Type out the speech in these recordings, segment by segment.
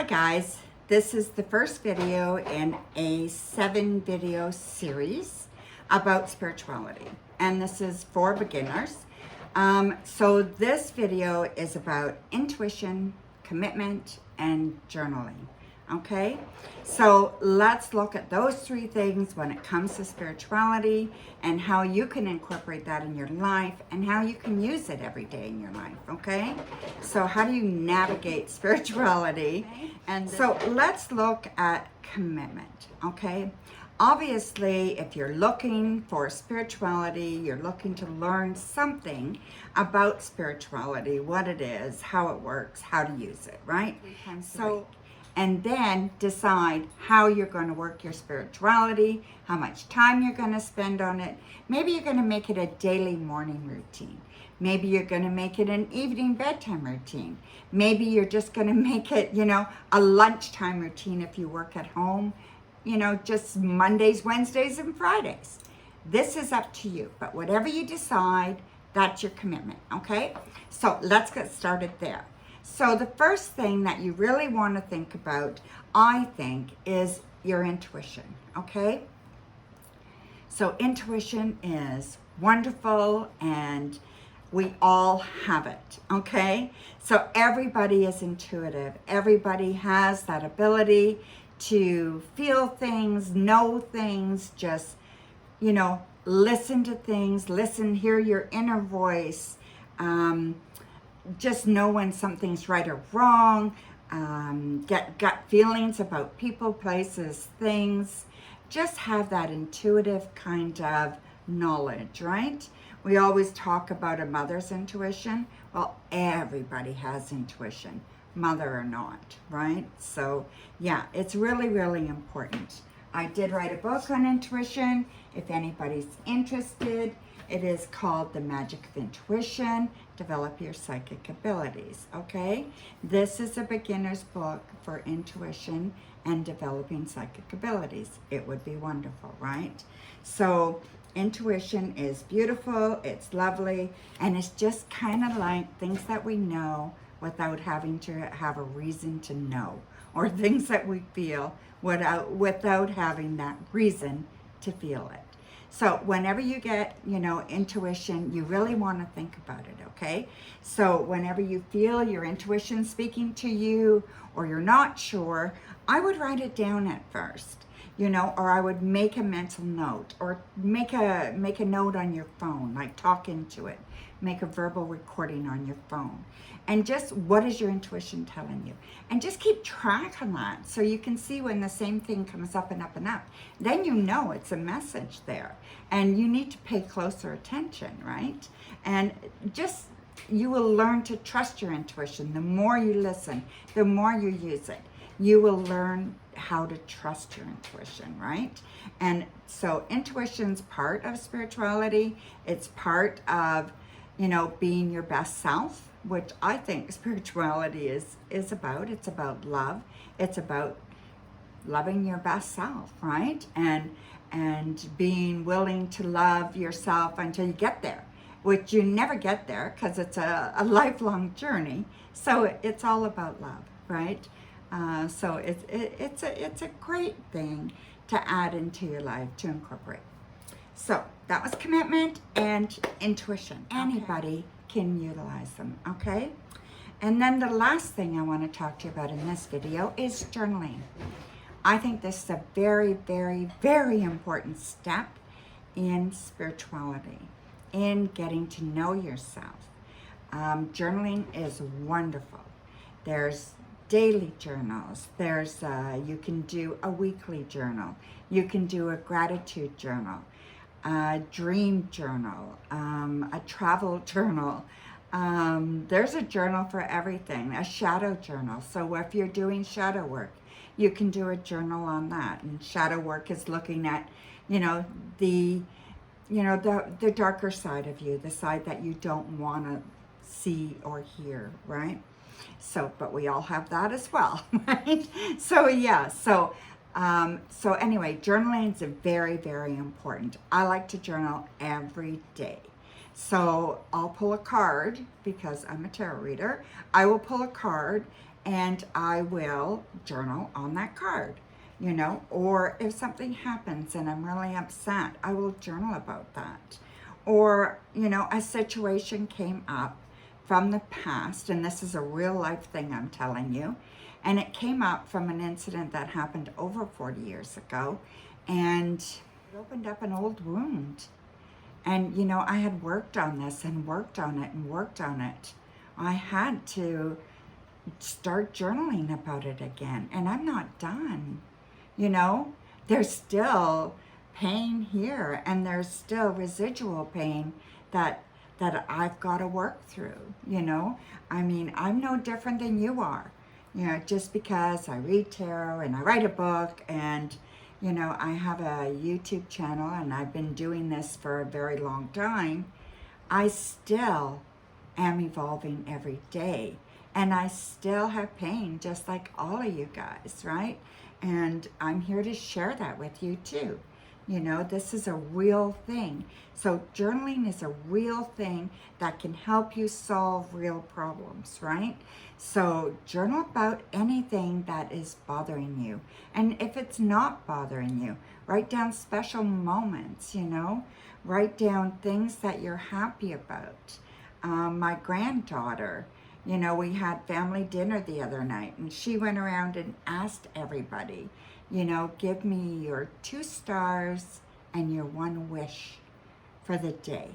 Hi guys, this is the first video in a 7-video series about spirituality, and this is for beginners. So this video is about intuition, commitment, and journaling. Okay, so let's look at those 3 things when it comes to spirituality and how you can incorporate that in your life and how you can use it every day in your life. Okay, so how do you navigate spirituality? And so let's look at commitment. Okay, obviously if you're looking for spirituality, you're looking to learn something about spirituality, what it is, how it works, how to use it, right? So and then decide how you're going to work your spirituality, how much time you're going to spend on it. Maybe you're going to make it a daily morning routine. Maybe you're going to make it an evening bedtime routine. Maybe you're just going to make it, a lunchtime routine if you work at home, just Mondays, Wednesdays, and Fridays. This is up to you, but whatever you decide, that's your commitment, okay? So let's get started there. So the first thing that you really want to think about, I think, is your intuition, okay? So intuition is wonderful and we all have it, okay? So everybody is intuitive. Everybody has that ability to feel things, know things, just, listen to things, hear your inner voice, just know when something's right or wrong, get gut feelings about people, places, things. Just have that intuitive kind of knowledge, right? We always talk about a mother's intuition. Well, everybody has intuition, mother or not, right? So yeah, it's really, really important. I did write a book on intuition. If anybody's interested, it is called The Magic of Intuition, Develop Your Psychic Abilities, okay? This is a beginner's book for intuition and developing psychic abilities. It would be wonderful, right? So intuition is beautiful, it's lovely, and it's just kind of like things that we know without having to have a reason to know, or things that we feel without having that reason to feel it. So whenever you get, intuition, you really want to think about it, okay? So whenever you feel your intuition speaking to you or you're not sure, I would write it down at first, or I would make a mental note or make a note on your phone, like talk into it, make a verbal recording on your phone. And just what is your intuition telling you? And just keep track of that so you can see when the same thing comes up and up and up. Then it's a message there. And you need to pay closer attention, right? And just, you will learn to trust your intuition. The more you listen, the more you use it, you will learn how to trust your intuition, right? And so intuition's part of spirituality. It's part of, being your best self, which I think spirituality is about. It's about love. It's about loving your best self, right? And being willing to love yourself until you get there, which you never get there because it's a lifelong journey. So it's all about love, right? So it's a great thing to add into your life, to incorporate. So that was commitment and intuition. Anybody can utilize them, okay? And then the last thing I want to talk to you about in this video is journaling. I think this is a very, very, very important step in spirituality, in getting to know yourself. Journaling is wonderful. There's daily journals. There's you can do a weekly journal. You can do a gratitude journal, a dream journal, a travel journal. There's a journal for everything, a shadow journal. So if you're doing shadow work, you can do a journal on that. And shadow work is looking at, the darker side of you, the side that you don't want to see or hear, right? So, but we all have that as well, right? So yeah, so anyway, journaling is very, very important. I like to journal every day. So I'll pull a card because I'm a tarot reader. I will pull a card and I will journal on that card, you know, or if something happens and I'm really upset, I will journal about that. Or, you know, a situation came up from the past, and this is a real life thing I'm telling you, and it came up from an incident that happened over 40 years ago, and it opened up an old wound. And, you know, I had worked on this and worked on it and worked on it. I had to start journaling about it again, and I'm not done. You know, there's still pain here, and there's still residual pain that I've got to work through, you know. I mean, I'm no different than you are. You know, just because I read tarot and I write a book and, you know, I have a YouTube channel and I've been doing this for a very long time, I still am evolving every day. And I still have pain just like all of you guys, right? And I'm here to share that with you too. You know, this is a real thing. So journaling is a real thing that can help you solve real problems, right? So journal about anything that is bothering you. And if it's not bothering you, write down special moments, you know? Write down things that you're happy about. My granddaughter, you know, we had family dinner the other night, and she went around and asked everybody, you know, give me your 2 stars and your 1 wish for the day.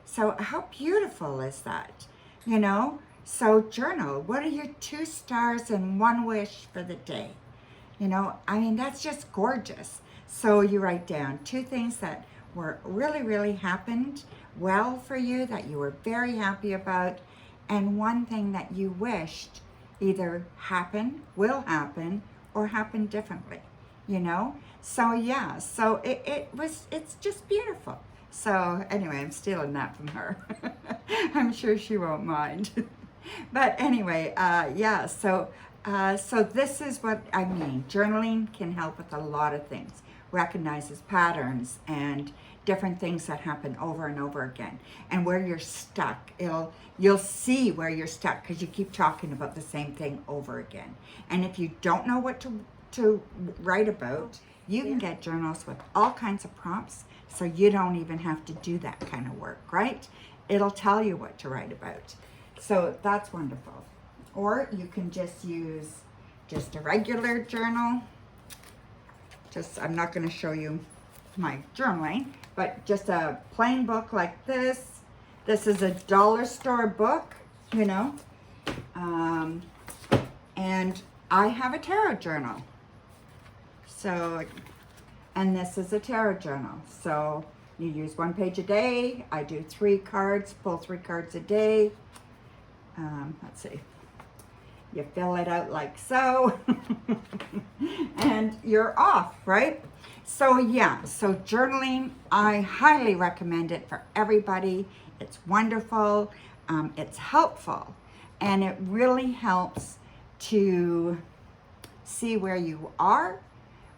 So how beautiful is that? You know, so journal, what are your 2 stars and 1 wish for the day? You know, I mean, that's just gorgeous. So you write down 2 things that were really happened well for you, that you were very happy about, and 1 thing that you wished either happened, will happen, or happen differently, you know? So yeah, so it's just beautiful. So anyway, I'm stealing that from her. I'm sure she won't mind. But anyway, yeah, so this is what I mean. Journaling can help with a lot of things. Recognizes patterns and different things that happen over and over again. And where you're stuck, you'll see where you're stuck because you keep talking about the same thing over again. And if you don't know what to write about, you can get journals with all kinds of prompts, so you don't even have to do that kind of work, right? It'll tell you what to write about. So that's wonderful. Or you can just use just a regular journal. I'm not going to show you my journaling, but just a plain book like this. This is a dollar store book, you know. And I have a tarot journal. So, and this is a tarot journal. So you use 1 page a day. I do 3 cards, pull 3 cards a day. Let's see. You fill it out like so. And you're off, right? So yeah, so journaling, I highly recommend it for everybody. It's wonderful, it's helpful, and it really helps to see where you are,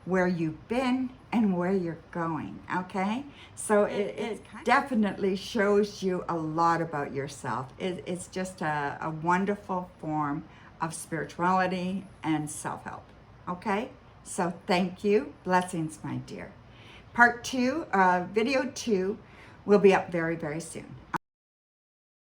where you've been, and where you're going, okay? So it definitely shows you a lot about yourself. It's just a wonderful form of spirituality and self-help, okay? So thank you. Blessings, my dear. Part 2, video 2 will be up very soon.